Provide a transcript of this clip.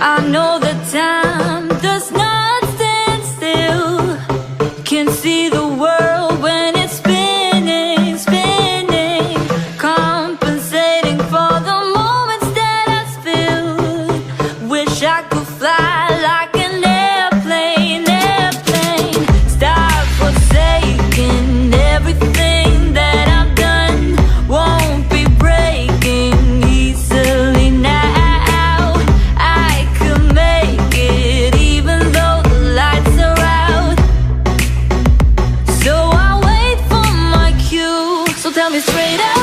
I know that time does not stand still. Can see the world when it's spinning, spinning, compensating for the moments that I spilled. Wish I could fly like an airplane, airplane. Stop forsaking everything that I've done. Won't be breaking easily now. I could make it even though the lights are out. So I wait for my cue. So tell me straight out.